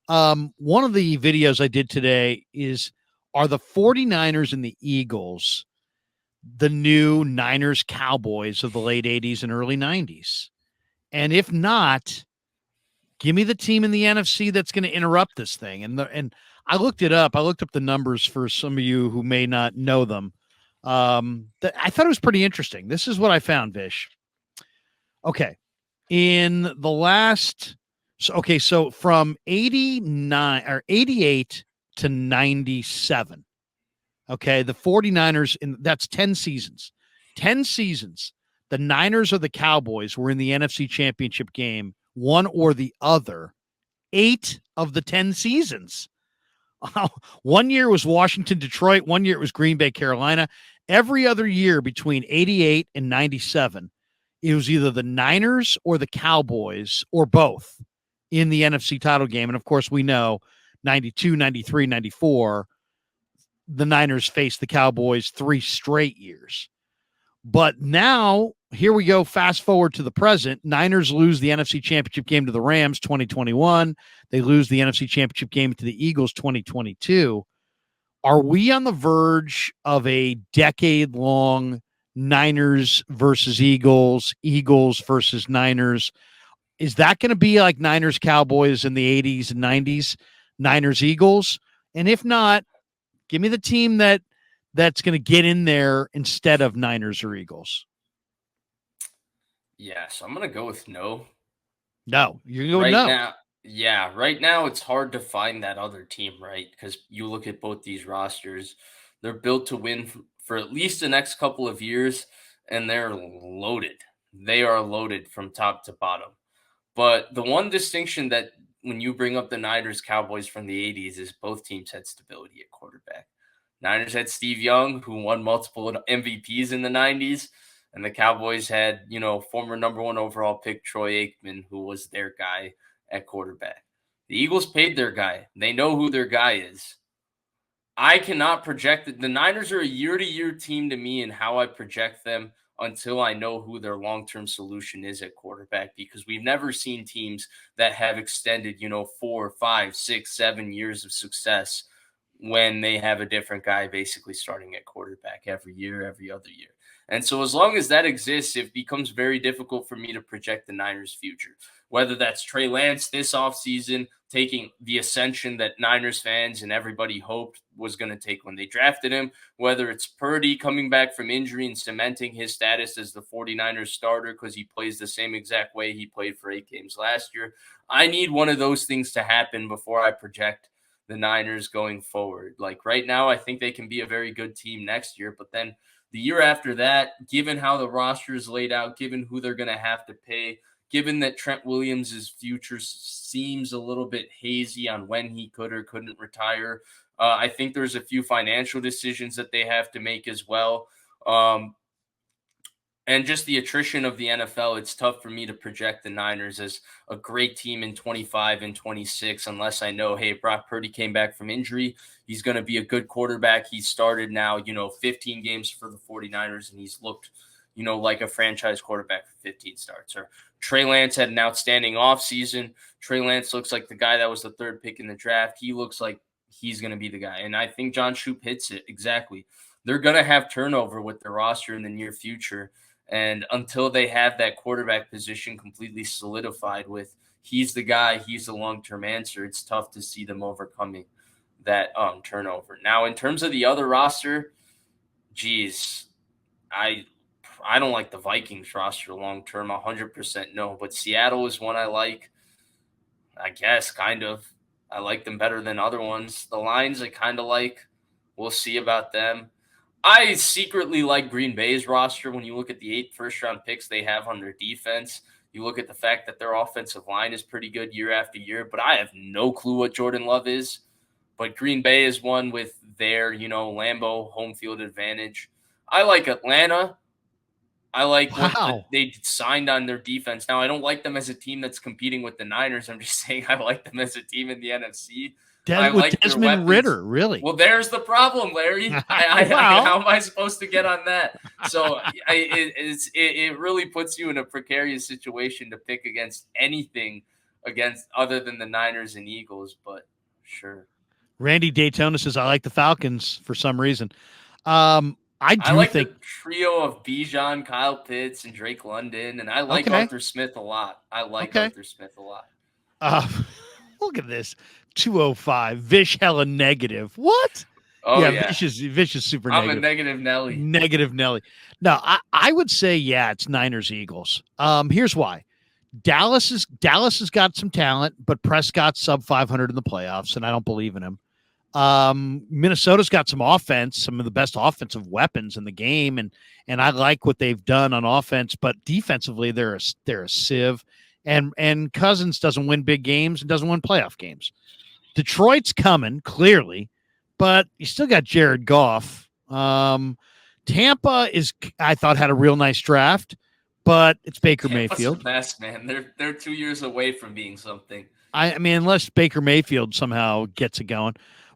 One of the videos I did today is, are the 49ers and the Eagles the new Niners Cowboys of the late 80s and early 90s? And if not, give me the team in the NFC that's going to interrupt this thing. And I looked it up. I looked up the numbers for some of you who may not know them. I thought it was pretty interesting. This is what I found, Vish. Okay. In the last, so from 89 or 88 to 97, okay, the 49ers, that's 10 seasons. 10 seasons. The Niners or the Cowboys were in the NFC Championship game, one or the other, 8 of the 10 seasons. 1 year was Washington, Detroit. 1 year it was Green Bay, Carolina. Every other year between 88 and 97, it was either the Niners or the Cowboys or both in the NFC title game. And of course, we know 92, 93, 94, the Niners faced the Cowboys 3 straight years. But now, here we go, fast forward to the present. Niners lose the NFC Championship game to the Rams 2021. They lose the NFC Championship game to the Eagles 2022. Are we on the verge of a decade-long Niners versus Eagles, Eagles versus Niners? Is that going to be like Niners Cowboys in the 80s and 90s, Niners Eagles? And if not, give me the team that's going to get in there instead of Niners or Eagles. Yeah, so I'm going to go with no. No, you're going to go with no. Now, yeah, right now it's hard to find that other team, right? Because you look at both these rosters, they're built to win for at least the next couple of years, and they're loaded. They are loaded from top to bottom. But the one distinction that when you bring up the Niners Cowboys from the 80s is both teams had stability at quarterback. Niners had Steve Young, who won multiple MVPs in the 90s, and the Cowboys had, former number 1 overall pick Troy Aikman, who was their guy at quarterback. The Eagles paid their guy. They know who their guy is. I cannot project it. The Niners are a year-to-year team to me in how I project them until I know who their long-term solution is at quarterback, because we've never seen teams that have extended, 4, 5, 6, 7 years of success when they have a different guy basically starting at quarterback every year, every other year. And so as long as that exists, it becomes very difficult for me to project the Niners' future. Whether that's Trey Lance this offseason, taking the ascension that Niners fans and everybody hoped was going to take when they drafted him, whether it's Purdy coming back from injury and cementing his status as the 49ers starter because he plays the same exact way he played for 8 games last year. I need one of those things to happen before I project the Niners going forward. Like right now, I think they can be a very good team next year, but then the year after that, given how the roster is laid out, given who they're going to have to pay, given that Trent Williams' future seems a little bit hazy on when he could or couldn't retire, I think there's a few financial decisions that they have to make as well. And just the attrition of the NFL, it's tough for me to project the Niners as a great team in 25 and 26 unless I know, hey, Brock Purdy came back from injury. He's going to be a good quarterback. He started now, 15 games for the 49ers, and he's looked, like a franchise quarterback for 15 starts. Or Trey Lance had an outstanding offseason. Trey Lance looks like the guy that was the 3rd pick in the draft. He looks like he's going to be the guy. And I think John Shoup hits it exactly. They're going to have turnover with their roster in the near future. And until they have that quarterback position completely solidified with he's the guy, he's the long-term answer, it's tough to see them overcoming that turnover. Now, in terms of the other roster, geez, I don't like the Vikings roster long-term, 100% no. But Seattle is one I like, I guess, kind of. I like them better than other ones. The Lions I kind of like. We'll see about them. I secretly like Green Bay's roster. When you look at the 8 first-round picks they have on their defense, you look at the fact that their offensive line is pretty good year after year, but I have no clue what Jordan Love is. But Green Bay is one with their, Lambeau home field advantage. I like Atlanta. I like what they signed on their defense. Now, I don't like them as a team that's competing with the Niners. I'm just saying I like them as a team in the NFC. I like Desmond Ridder, really. Well, there's the problem, Larry. How am I supposed to get on that? So it really puts you in a precarious situation to pick against anything against other than the Niners and Eagles, but sure. Randy Daytona says, I like the Falcons for some reason. I I do like think, the trio of Bijan, Kyle Pitts, and Drake London, and I like okay, Arthur Smith a lot. I like okay. Arthur Smith a lot. Uh, look at this. 205. Vish hella negative. What? Oh Yeah, yeah, Vish is super I'm a negative. negative Nelly. Negative Nelly. No, I would say, yeah, it's Niners Eagles. Here's why. Dallas has got some talent, but Prescott's sub 500 in the playoffs, and I don't believe in him. Minnesota's got some offense, some of the best offensive weapons in the game, and I like what they've done on offense, but defensively they're a sieve. And Cousins doesn't win big games and doesn't win playoff games. Detroit's coming, clearly, but you still got Jared Goff. Tampa I thought, had a real nice draft, but it's Baker Mayfield. What's the best, man? They're 2 years away from being something. I mean, unless Baker Mayfield somehow gets it going.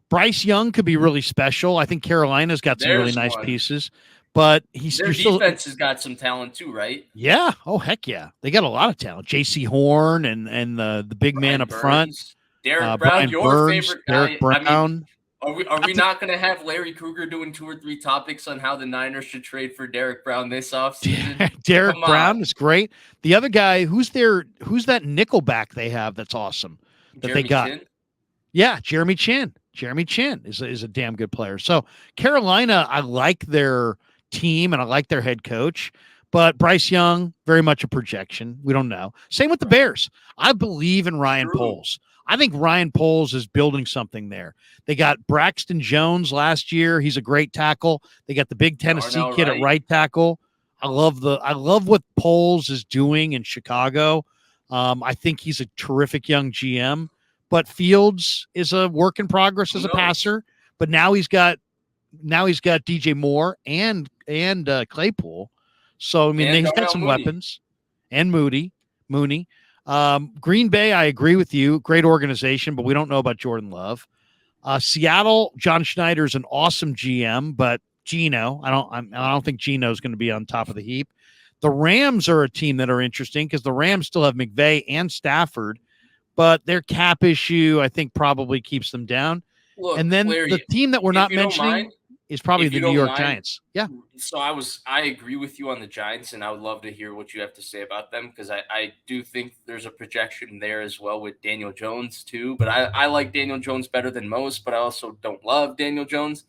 Bryce Young could be really special. I think Carolina's got some really nice pieces, but their defense has got some talent too, right? Yeah. Oh, heck yeah. They got a lot of talent. J.C. Horn and the big Brian man up Burns, front. Derek Brown, Brian your Burns, favorite guy. Derek Brown. I mean, are we not going to have Larry Krueger doing 2 or 3 topics on how the Niners should trade for Derek Brown this offseason? Derek Brown is great. The other guy, who's that nickelback they have that's awesome that Jeremy they got? Chin? Yeah, Jeremy Chin. Jeremy Chin is a damn good player. So Carolina, I like their team and I like their head coach, but Bryce Young, very much a projection. We don't know. Same with the Bears. I believe in Ryan Poles. I think Ryan Poles is building something there. They got Braxton Jones last year. He's a great tackle. They got the big Tennessee kid at right tackle. I love what Poles is doing in Chicago. I think he's a terrific young GM. But Fields is a work in progress as a passer. But now he's got DJ Moore and Claypool. So I mean, they've got some weapons. And Mooney. Green Bay, I agree with you. Great organization, but we don't know about Jordan Love. Seattle, John Schneider's an awesome GM, but Geno, I don't think Geno's going to be on top of the heap. The Rams are a team that are interesting because the Rams still have McVay and Stafford, but their cap issue, I think, probably keeps them down. Look, and then Larry, the team that we're not mentioning is probably the New York Giants. Yeah. So I agree with you on the Giants, and I would love to hear what you have to say about them because I do think there's a projection there as well with Daniel Jones too. But I like Daniel Jones better than most, but I also don't love Daniel Jones.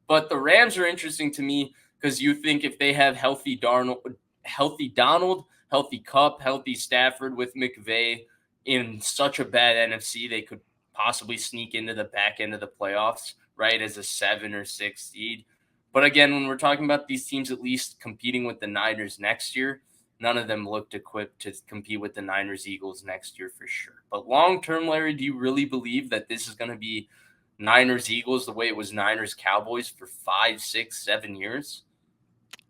But the Rams are interesting to me because you think if they have healthy Donald, healthy Kupp, healthy Stafford with McVay in such a bad NFC, they could possibly sneak into the back end of the playoffs, right, as a 7 or 6 seed. But again, when we're talking about these teams at least competing with the Niners next year, none of them looked equipped to compete with the Niners Eagles next year for sure. But long term, Larry, do you really believe that this is going to be Niners Eagles the way it was Niners Cowboys for 5, 6, 7 years?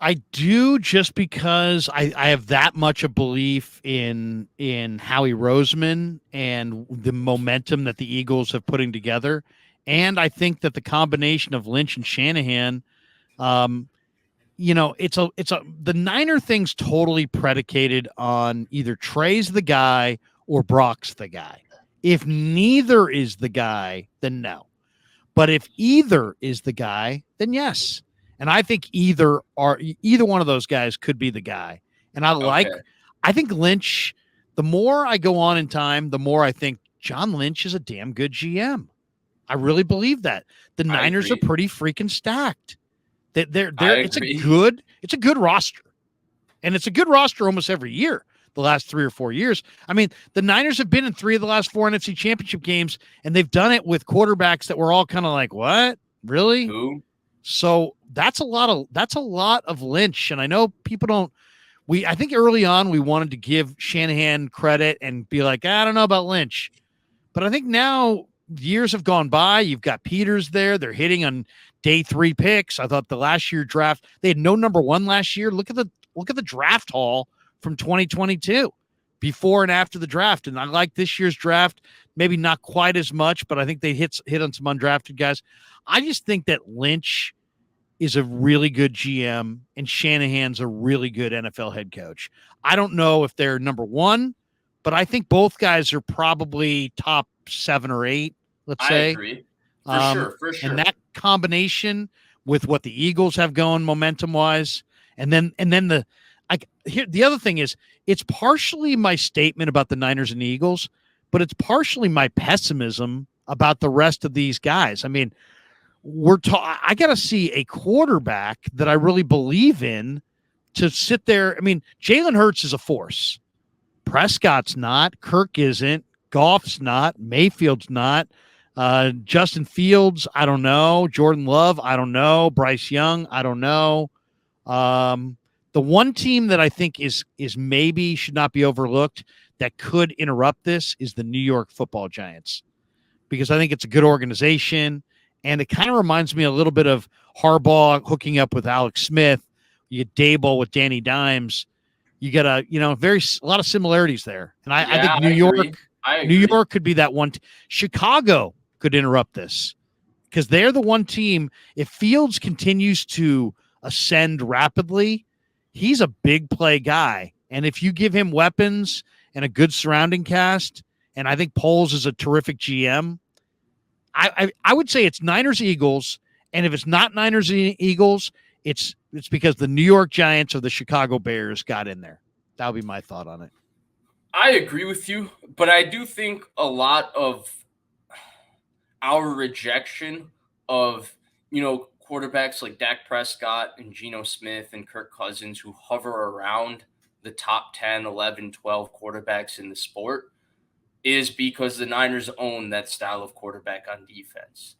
I do, just because I have that much a belief in Howie Roseman and the momentum that the Eagles have putting together. And I think that the combination of Lynch and Shanahan, the Niner thing's totally predicated on either Trey's the guy or Brock's the guy. If neither is the guy, then no. But if either is the guy, then yes. And I think either one of those guys could be the guy. And I think Lynch, the more I go on in time, the more I think John Lynch is a damn good GM. I really believe that. The Niners are pretty freaking stacked. It's a good roster. And it's a good roster almost every year, the last 3 or 4 years. I mean, the Niners have been in 3 of the last 4 NFC Championship games, and they've done it with quarterbacks that were all kind of like, what? Really? Who? So that's a lot of Lynch. And I know people don't, I think early on we wanted to give Shanahan credit and be like, I don't know about Lynch. But I think now years have gone by. You've got Peters there. They're hitting on day 3 picks. I thought the last year draft, they had no number 1 last year. Look at the draft haul from 2022 before and after the draft. And I like this year's draft, maybe not quite as much, but I think they hit on some undrafted guys. I just think that Lynch is a really good GM and Shanahan's a really good NFL head coach. I don't know if they're number 1, but I think both guys are probably top 7 or 8, let's I say. agree. For sure. For sure. And that combination with what the Eagles have going momentum wise, and then the other thing is, it's partially my statement about the Niners and the Eagles, but it's partially my pessimism about the rest of these guys. I mean, I got to see a quarterback that I really believe in to sit there. I mean, Jalen Hurts is a force. Prescott's not. Kirk isn't. Goff's not. Mayfield's not. Justin Fields, I don't know. Jordan Love, I don't know. Bryce Young, I don't know. The one team that I think is maybe should not be overlooked that could interrupt this is the New York Football Giants, because I think it's a good organization, and it kind of reminds me a little bit of Harbaugh hooking up with Alex Smith. You get Dable with Danny Dimes. You get a lot of similarities there, and I think New York could be that one. Chicago could interrupt this because they're the one team. If Fields continues to ascend rapidly, he's a big play guy, and if you give him weapons and a good surrounding cast, and I think Poles is a terrific GM, I would say it's Niners Eagles, and if it's not Niners Eagles, it's because the New York Giants or the Chicago Bears got in there. That would be my thought on it. I agree with you, but I do think a lot of our rejection of, quarterbacks like Dak Prescott and Geno Smith and Kirk Cousins, who hover around the top 10, 11, 12 quarterbacks in the sport, is because the Niners own that style of quarterback on defense.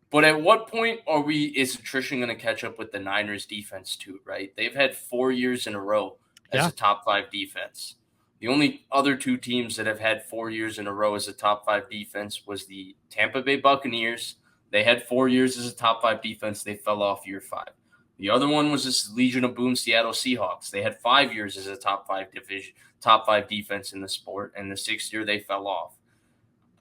But at what point is attrition going to catch up with the Niners defense too, right? They've had 4 years in a row as a top 5 defense. The only other 2 teams that have had 4 years in a row as a top 5 defense was the Tampa Bay Buccaneers. They had 4 years as a top 5 defense. They fell off year 5. The other one was this Legion of Boom Seattle Seahawks. They had 5 years as a top 5 defense in the sport, and the 6th year they fell off.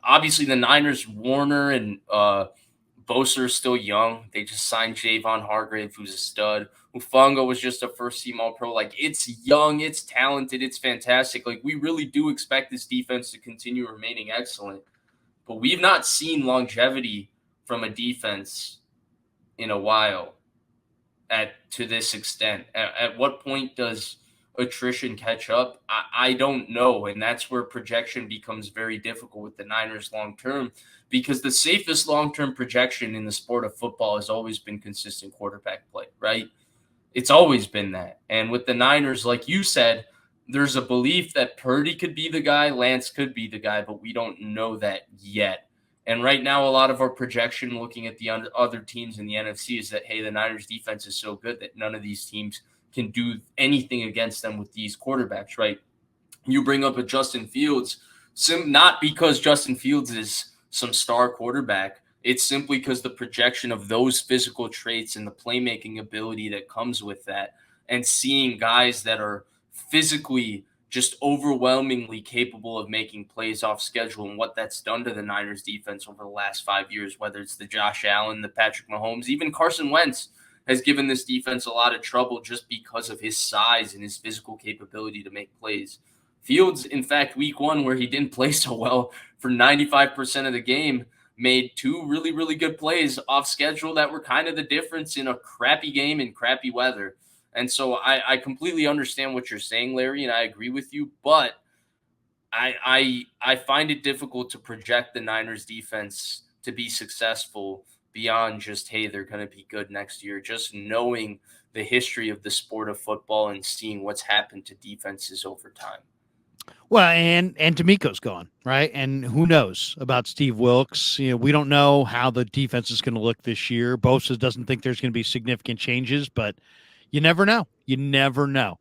Obviously, the Niners, Warner and Bosa are still young. They just signed Javon Hargrave, who's a stud. Hufanga was just a first-team All-Pro. It's young, it's talented, it's fantastic. We really do expect this defense to continue remaining excellent. But we've not seen longevity from a defense in a while to this extent. At what point does attrition catch up? I don't know, and that's where projection becomes very difficult with the Niners long-term, because the safest long-term projection in the sport of football has always been consistent quarterback play, right? It's always been that. And with the Niners, like you said, there's a belief that Purdy could be the guy, Lance could be the guy, but we don't know that yet. And right now, a lot of our projection looking at the other teams in the NFC is that, hey, the Niners defense is so good that none of these teams can do anything against them with these quarterbacks, right? You bring up a Justin Fields, not because Justin Fields is some star quarterback. It's simply because the projection of those physical traits and the playmaking ability that comes with that, and seeing guys that are physically just overwhelmingly capable of making plays off schedule, and what that's done to the Niners defense over the last 5 years, whether it's the Josh Allen, the Patrick Mahomes, even Carson Wentz has given this defense a lot of trouble just because of his size and his physical capability to make plays. Fields, in fact, week 1, where he didn't play so well for 95% of the game, made 2 really, really good plays off schedule that were kind of the difference in a crappy game in crappy weather. And so I completely understand what you're saying, Larry, and I agree with you, but I find it difficult to project the Niners defense to be successful beyond just, hey, they're going to be good next year. Just knowing the history of the sport of football and seeing what's happened to defenses over time. Well, and D'Amico's gone, right? And who knows about Steve Wilkes? We don't know how the defense is going to look this year. Bosa doesn't think there's going to be significant changes, but you never know. You never know.